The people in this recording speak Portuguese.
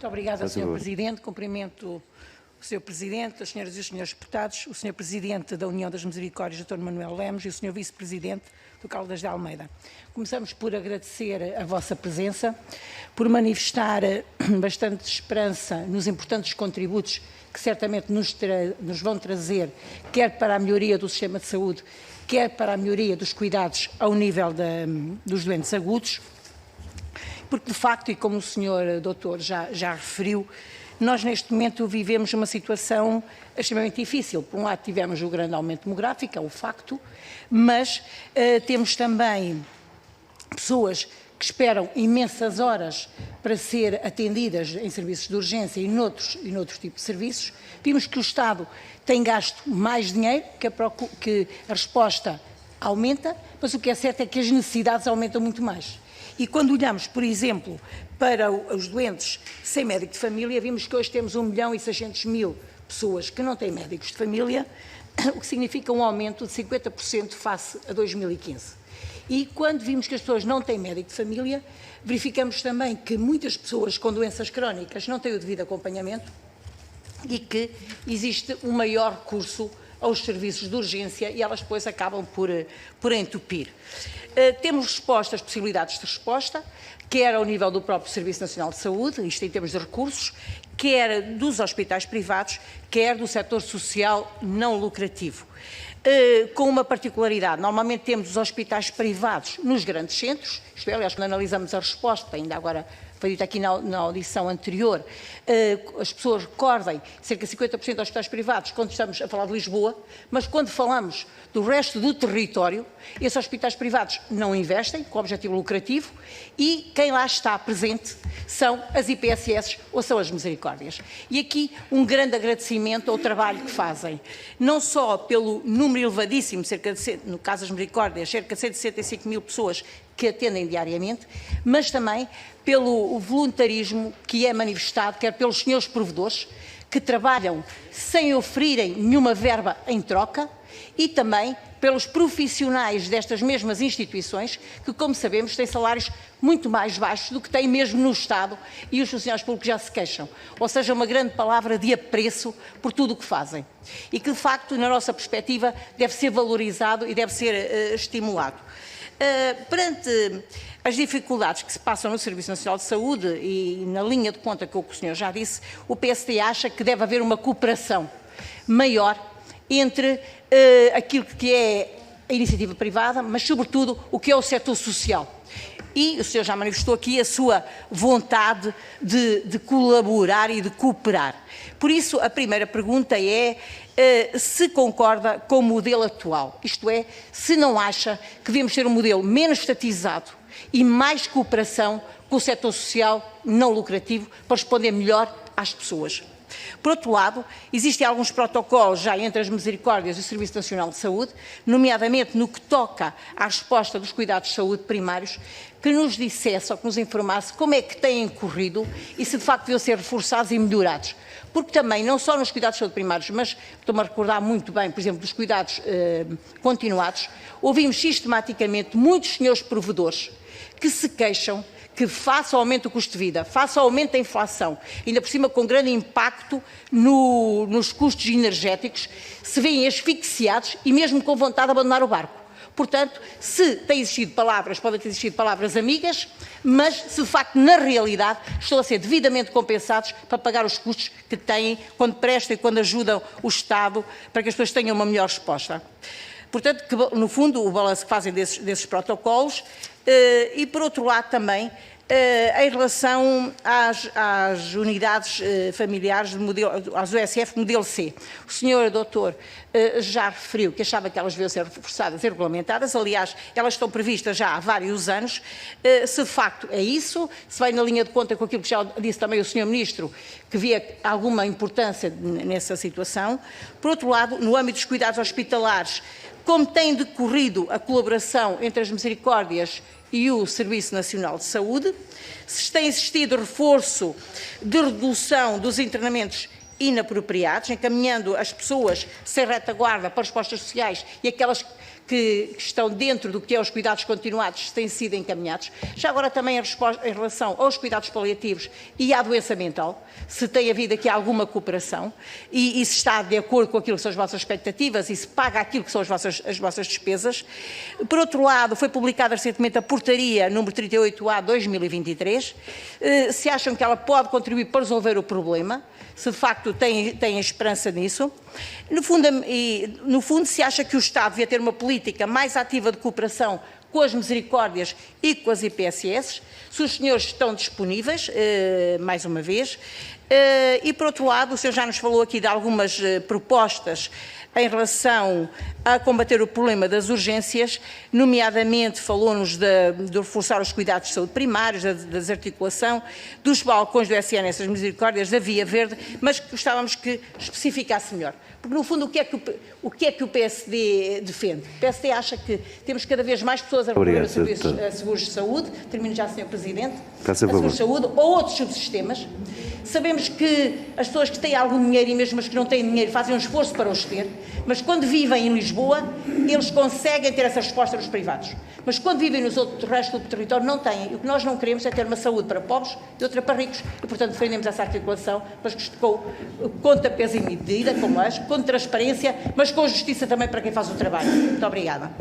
Muito obrigada, Sr. Presidente. Cumprimento o Sr. Presidente, as senhoras e os senhores deputados, o Sr. Presidente da União das Misericórdias, Dr. Manuel Lemos, e o Sr. Vice-Presidente do Caldas de Almeida. Começamos por agradecer a vossa presença, por manifestar bastante esperança nos importantes contributos que certamente nos vão trazer, quer para a melhoria do sistema de saúde, quer para a melhoria dos cuidados ao nível dos doentes agudos, porque de facto, e como o Sr. Doutor já referiu, nós neste momento vivemos uma situação extremamente difícil. Por um lado tivemos o grande aumento demográfico, é o facto, mas temos também pessoas que esperam imensas horas para ser atendidas em serviços de urgência e noutros tipos de serviços. Vimos que o Estado tem gasto mais dinheiro, que a resposta aumenta, mas o que é certo é que as necessidades aumentam muito mais. E quando olhamos, por exemplo, para os doentes sem médico de família, vimos que hoje temos 1.600.000 pessoas que não têm médicos de família, o que significa um aumento de 50% face a 2015. E quando vimos que as pessoas não têm médico de família, verificamos também que muitas pessoas com doenças crónicas não têm o devido acompanhamento e que existe um maior recurso aos serviços de urgência e elas depois acabam por entupir. Temos respostas, possibilidades de resposta, quer ao nível do próprio Serviço Nacional de Saúde, isto em termos de recursos, quer dos hospitais privados, quer do setor social não lucrativo. Com uma particularidade, normalmente temos os hospitais privados nos grandes centros, isto é, aliás, quando analisamos a resposta, ainda agora foi dito aqui na audição anterior, as pessoas recordem cerca de 50% dos hospitais privados quando estamos a falar de Lisboa, mas quando falamos do resto do território, esses hospitais privados não investem com objetivo lucrativo e quem lá está presente são as IPSS ou são as Misericórdias. E aqui um grande agradecimento ao trabalho que fazem, não só pelo número elevadíssimo, no caso das Misericórdias, cerca de 165.000 pessoas que atendem diariamente, mas também pelo voluntarismo que é manifestado, quer pelos senhores provedores, que trabalham sem oferirem nenhuma verba em troca, e também pelos profissionais destas mesmas instituições, que, como sabemos, têm salários muito mais baixos do que têm mesmo no Estado, e os funcionários públicos já se queixam. Ou seja, uma grande palavra de apreço por tudo o que fazem. E que, de facto, na nossa perspectiva, deve ser valorizado e deve ser estimulado. Perante as dificuldades que se passam no Serviço Nacional de Saúde e na linha de conta que o senhor já disse, o PSD acha que deve haver uma cooperação maior entre aquilo que é a iniciativa privada, mas sobretudo o que é o setor social. E o senhor já manifestou aqui a sua vontade de colaborar e de cooperar. Por isso, a primeira pergunta é se concorda com o modelo atual, isto é, se não acha que devemos ter um modelo menos estatizado e mais cooperação com o setor social não lucrativo para responder melhor às pessoas. Por outro lado, existem alguns protocolos já entre as Misericórdias e o Serviço Nacional de Saúde, nomeadamente no que toca à resposta dos cuidados de saúde primários, que nos dissesse ou que nos informasse como é que têm corrido e se de facto deviam ser reforçados e melhorados. Porque também, não só nos cuidados de saúde primários, mas estou-me a recordar muito bem, por exemplo, dos cuidados continuados, ouvimos sistematicamente muitos senhores provedores que se queixam que face ao aumento do custo de vida, face ao aumento da inflação, ainda por cima com grande impacto nos custos energéticos, se veem asfixiados e mesmo com vontade de abandonar o barco. Portanto, se têm existido palavras, podem ter existido palavras amigas, mas se de facto, na realidade, estão a ser devidamente compensados para pagar os custos que têm quando prestam e quando ajudam o Estado para que as pessoas tenham uma melhor resposta. Portanto, que, no fundo, o balanço que fazem desses protocolos e, por outro lado, também em relação às unidades familiares, às USF modelo C. O senhor doutor já referiu que achava que elas deviam ser reforçadas e regulamentadas, aliás, elas estão previstas já há vários anos. Se de facto é isso, se vai na linha de conta com aquilo que já disse também o senhor Ministro, que via alguma importância nessa situação. Por outro lado, no âmbito dos cuidados hospitalares, como tem decorrido a colaboração entre as Misericórdias e o Serviço Nacional de Saúde, se tem existido reforço de redução dos internamentos inapropriados, encaminhando as pessoas sem retaguarda para respostas sociais e aquelas que estão dentro do que é os cuidados continuados têm sido encaminhados. Já agora também em relação aos cuidados paliativos e à doença mental, se tem havido aqui alguma cooperação e se está de acordo com aquilo que são as vossas expectativas e se paga aquilo que são as vossas despesas. Por outro lado, foi publicada recentemente a portaria número 38A/2023. Se acham que ela pode contribuir para resolver o problema, se de facto têm esperança nisso. No fundo, se acha que o Estado devia ter uma política mais ativa de cooperação com as misericórdias e com as IPSS, se os senhores estão disponíveis, mais uma vez. E, por outro lado, o senhor já nos falou aqui de algumas propostas em relação a combater o problema das urgências, nomeadamente falou-nos de reforçar os cuidados de saúde primários, da desarticulação, dos balcões do SNS, das misericórdias, da Via Verde, mas gostávamos que especificasse melhor. Porque, no fundo, o que é que o PSD defende? O PSD acha que temos cada vez mais pessoas a recorrer a seguros de saúde, termino já, Sr. Presidente, a seguros de saúde ou outros subsistemas. Sabemos que as pessoas que têm algum dinheiro e mesmo as que não têm dinheiro fazem um esforço para os ter, mas quando vivem em Lisboa, eles conseguem ter essa resposta nos privados. Mas quando vivem nos outros restos do território, não têm. E o que nós não queremos é ter uma saúde para pobres e outra para ricos. E, portanto, defendemos essa articulação, mas com peso e medida, como com transparência, mas com justiça também para quem faz o trabalho. Muito obrigada.